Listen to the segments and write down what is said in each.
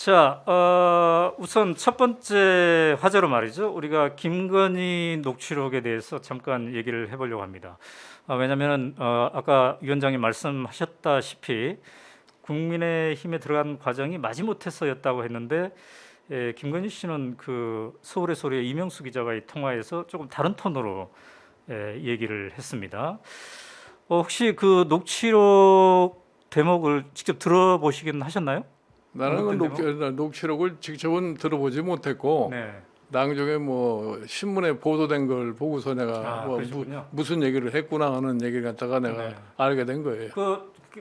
자, 우선 첫 번째 화제로 말이죠. 우리가 김건희 녹취록에 대해서 잠깐 얘기를 해보려고 합니다. 왜냐하면 아까 위원장이 말씀하셨다시피 국민의힘에 들어간 과정이 마지못해서였다고 했는데 김건희 씨는 그 서울의 소리의 이명수 기자와의 통화에서 조금 다른 톤으로 얘기를 했습니다. 혹시 그 녹취록 대목을 직접 들어보시긴 하셨나요? 나는 그 녹취록을 직접은 들어보지 못했고 네. 나중에 뭐 신문에 보도된 걸 보고서 내가 뭐 무슨 얘기를 했구나 하는 얘기를 갖다가 내가 알게 된 거예요.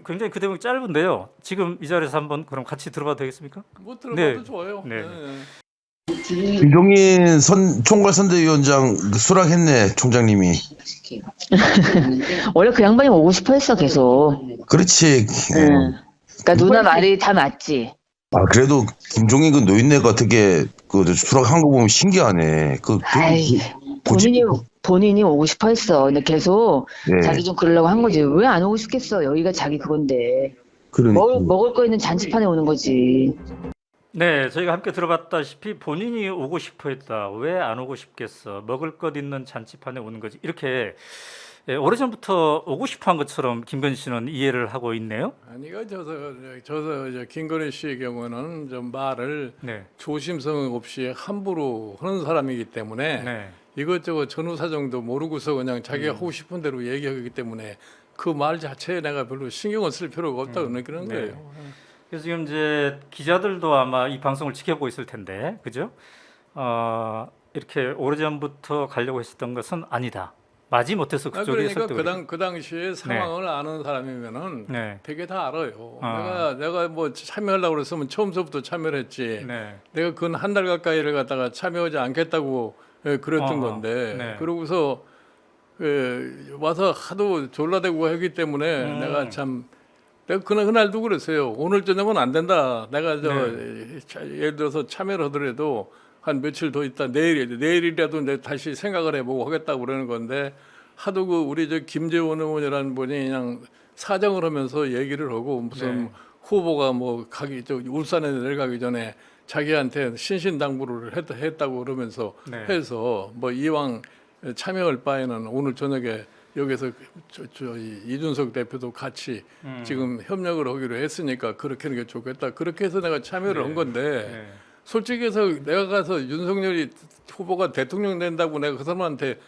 굉장히 그 대목이 짧은데요. 지금 이 자리에서 한번 그럼 같이 들어봐도 되겠습니까? 뭐 들어봐도 좋아요. 네. 김종인 총괄선대위원장 수락했네, 총장님이. 원래 그 양반이 오고 싶어 했어, 계속. 그렇지. 그러니까 누나 말이 다 맞지. 그래도 김종인 그 노인네가 어떻게 그 수락한 거 보면 신기하네. 아이, 본인이 오고 싶어 했어. 근데 계속 자기 좀 그러려고 한 거지. 왜 안 오고 싶겠어? 여기가 자기 그건데. 먹을 거 있는 잔치판에 오는 거지. 네, 저희가 함께 들어봤다시피 본인이 오고 싶어 했다. 왜 안 오고 싶겠어? 먹을 것 있는 잔치판에 오는 거지. 이렇게 오래전부터 오고 싶어 한 것처럼 김건희 씨는 이해를 하고 있네요. 아니가 저서 김건희 씨의 경우는 좀 말을 조심성 없이 함부로 하는 사람이기 때문에 이것저것 전후 사정도 모르고서 그냥 자기가 하고 싶은 대로 얘기하기 때문에 그 말 자체에 내가 별로 신경을 쓸 필요가 없다고 느끼는 거예요. 그래서 지금 이제 기자들도 아마 이 방송을 지켜보고 있을 텐데, 그죠? 이렇게 오래전부터 가려고 했었던 것은 아니다. 마지못해서 그쪽에서 그러니까 그 당시에 상황을 아는 사람이면은 되게 다 알아요. 내가 뭐 참여하려고 그랬으면 처음서부터 참여를 했지. 내가 그 한 달 가까이를 갖다가 참여하지 않겠다고 그랬던 건데 그러고서 와서 하도 졸라대고 하기 때문에 내가 참 내가 그날도 그랬어요. 오늘 저녁은 안 된다. 내가 예를 들어서 참여를 하더라도 한 며칠 더 있다 내일이라도 내가 다시 생각을 해보고 하겠다고 그러는 건데 하도 그 우리 저 김재원 의원이라는 분이 그냥 사정을 하면서 얘기를 하고 무슨 후보가 뭐 울산에 내려가기 전에 자기한테 신신당부를 했다고 그러면서 해서 뭐 이왕 참여할 바에는 오늘 저녁에 여기서 이준석 대표도 같이 지금 협력을 하기로 했으니까 그렇게 하는 게 좋겠다. 그렇게 해서 내가 참여를 한 건데 솔직히 해서 내가 가서 윤석열이 후보가 대통령 된다고 내가 그 사람한테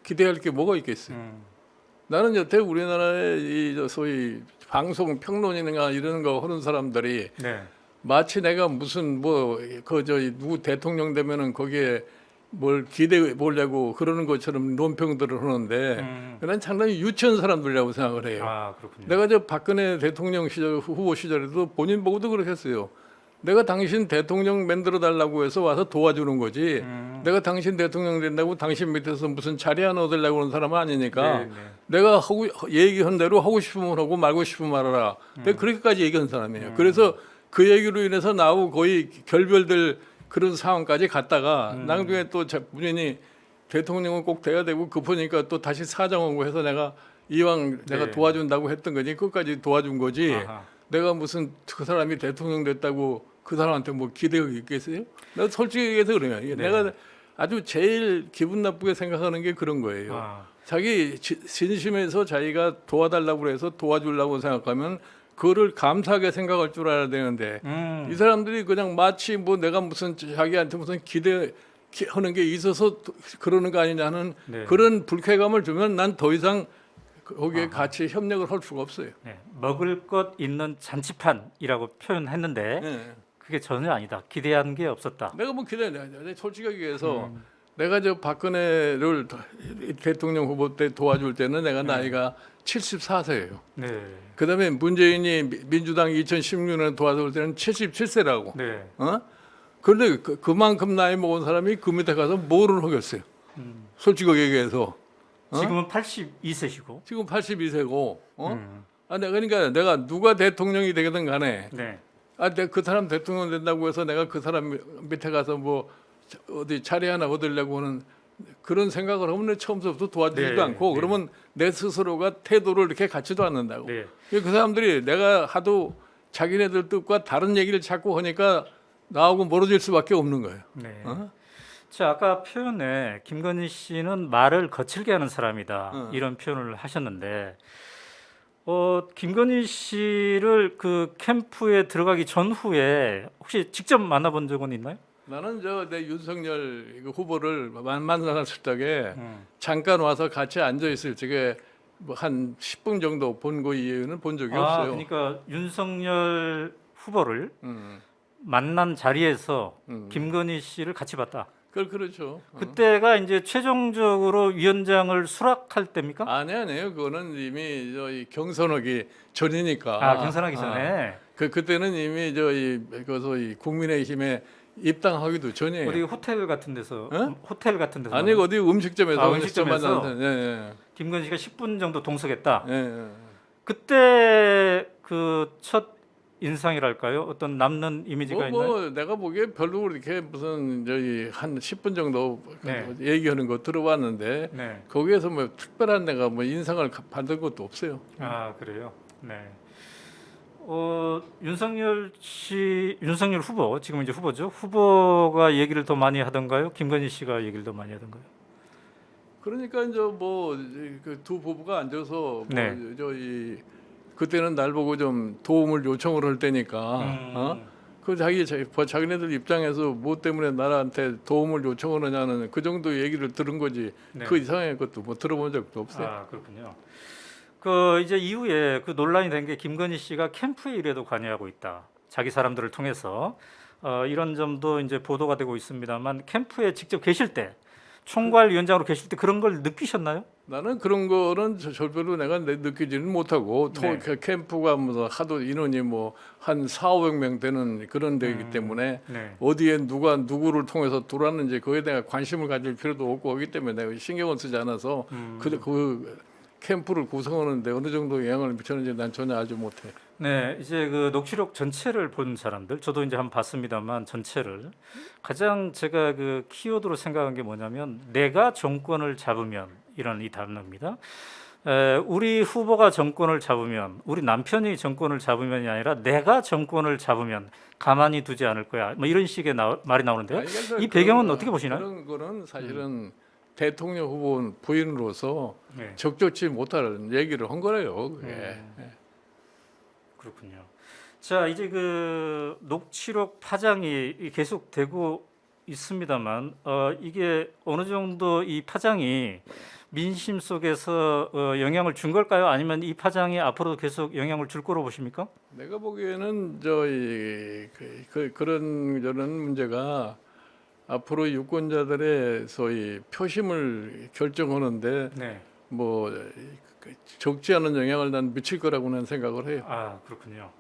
기대할 게 뭐가 있겠어요. 나는 여태 우리나라의 이 소위 방송 평론이나 이런 거 하는 사람들이 마치 내가 무슨 누구 대통령 되면은 거기에 뭘 기대해 보려고 그러는 것처럼 논평들을 하는데 난 상당히 유치한 사람들이라고 생각을 해요. 내가 저 박근혜 대통령 시절 후보 시절에도 본인 보고도 그렇게 했어요. 내가 당신 대통령 만들어 달라고 해서 와서 도와주는 거지. 내가 당신 대통령 된다고 당신 밑에서 무슨 자리 하나 얻으려고 하는 사람은 아니니까 내가 얘기한 대로 하고 싶으면 하고 말고 싶으면 말하라. 내가 그렇게까지 얘기한 사람이에요. 그래서 그 얘기로 인해서 나하고 거의 결별될 그런 상황까지 갔다가 나중에 또 본인이 대통령은 꼭 돼야 되고 급하니까 또 다시 사정하고 해서 내가 이왕 내가 도와준다고 했던 거지 끝까지 도와준 거지. 내가 무슨 그 사람이 대통령 됐다고 그 사람한테 뭐 기대가 있겠어요? 내가 솔직히 얘기해서 그래요. 내가 아주 제일 기분 나쁘게 생각하는 게 그런 거예요. 자기 진심에서 자기가 도와달라고 해서 도와주려고 생각하면 그거를 감사하게 생각할 줄 알아야 되는데 이 사람들이 그냥 마치 뭐 내가 무슨 자기한테 무슨 기대하는 게 있어서 그러는 거 아니냐는 그런 불쾌감을 주면 난 더 이상 거기에 같이 협력을 할 수가 없어요. 먹을 것 있는 잔치판이라고 표현했는데 그게 전혀 아니다. 기대한 게 없었다. 내가 뭐 기대해. 솔직하게 얘기해서 내가 저 박근혜를 대통령 후보 때 도와줄 때는 내가 나이가 74세예요. 그다음에 문재인이 민주당 2016년에 도와줄 때는 77세라고. 그런데 그만큼 나이 먹은 사람이 그 밑에 가서 뭐를 하겠어요. 솔직하게 얘기해서. 지금은 82세시고. 지금 82세고. 그러니까 내가 누가 대통령이 되든 간에 내가 그 사람 대통령 된다고 해서 내가 그 사람 밑에 가서 뭐 어디 자리 하나 얻으려고 하는 그런 생각을 하면 처음부터 도와주지도 않고 그러면 내 스스로가 태도를 이렇게 갖지도 않는다고. 그 사람들이 내가 하도 자기네들 뜻과 다른 얘기를 자꾸 하니까 나하고 멀어질 수밖에 없는 거예요. 네. 어? 자, 아까 표현에 김건희 씨는 말을 거칠게 하는 사람이다 이런 표현을 하셨는데 김건희 씨를 그 캠프에 들어가기 전후에 혹시 직접 만나본 적은 있나요? 나는 내 윤석열 후보를 만났을 적에 잠깐 와서 같이 앉아 있을 적에 뭐 한 10분 정도 본 거 이후에는 본 적이 없어요. 그러니까 윤석열 후보를 만난 자리에서 김건희 씨를 같이 봤다. 그렇죠. 그때가 이제 최종적으로 위원장을 수락할 때입니까? 아니에요. 그거는 이미 이 경선하기 전이니까. 경선하기 전에. 그때는 이미 이 국민의힘에 입당하기도 전이에요. 어디 호텔 같은 데서 호텔 같은 데서 아니 어디 음식점에서 음식점에서 만났는데 김건희 씨가 10분 정도 동석했다. 예. 그때 그 첫 인상이랄까요? 어떤 남는 이미지가 있나요? 내가 보기에 별로 그렇게 무슨 한 10분 정도 네. 얘기하는 거 들어봤는데 네. 거기에서 뭐 특별한 내가 뭐 인상을 받은 것도 없어요. 그래요. 네. 윤석열 후보 지금 이제 후보죠. 후보가 얘기를 더 많이 하던가요? 김건희 씨가 얘기를 더 많이 하던가요? 그러니까 이제 그 두 부부가 앉아서 네. 그때는 날 보고 좀 도움을 요청을 할 때니까 자기네들 입장에서 뭐 때문에 나한테 도움을 요청을 하냐는 그 정도 얘기를 들은 거지. 네. 그 이상의 것도 뭐 들어본 적도 없어요. 그렇군요. 그 이제 이후에 그 논란이 된 게 김건희 씨가 캠프의 일에도 관여하고 있다. 자기 사람들을 통해서 이런 점도 이제 보도가 되고 있습니다만 캠프에 직접 계실 때 총괄위원장으로 계실 때 그런 걸 느끼셨나요? 나는 그런 거는 절대로 내가 느끼지는 못하고 네. 그 캠프가 뭐 하도 인원이 뭐 한 4,500명 되는 그런 데이기 때문에 네. 어디에 누가 누구를 통해서 들어왔는지 그거에 대한 관심을 가질 필요도 없고 하기 때문에 내가 신경을 쓰지 않아서 그 캠프를 구성하는데 어느 정도 영향을 미쳤는지 난 전혀 알지 못해. 네, 이제 그 녹취록 전체를 본 사람들, 저도 이제 한번 봤습니다만 전체를 가장 제가 그 키워드로 생각한 게 뭐냐면 내가 정권을 잡으면 이런 이 단어입니다. 우리 후보가 정권을 잡으면, 우리 남편이 정권을 잡으면이 아니라 내가 정권을 잡으면 가만히 두지 않을 거야. 뭐 이런 식의 말이 나오는데요. 이 배경은 어떻게 보시나요? 그런 거는 사실은 대통령 후보 부인으로서 네. 적절치 못할 얘기를 한 거래요. 그게. 그렇군요. 자, 이제 그 녹취록 파장이 계속되고 있습니다만 이게 어느 정도 이 파장이 민심 속에서 영향을 준 걸까요? 아니면 이 파장이 앞으로도 계속 영향을 줄 거로 보십니까? 내가 보기에는 그런 저런 문제가 앞으로 유권자들의 소위 표심을 결정하는데 네. 뭐 적지 않은 영향을 난 미칠 거라고는 생각을 해요. 그렇군요.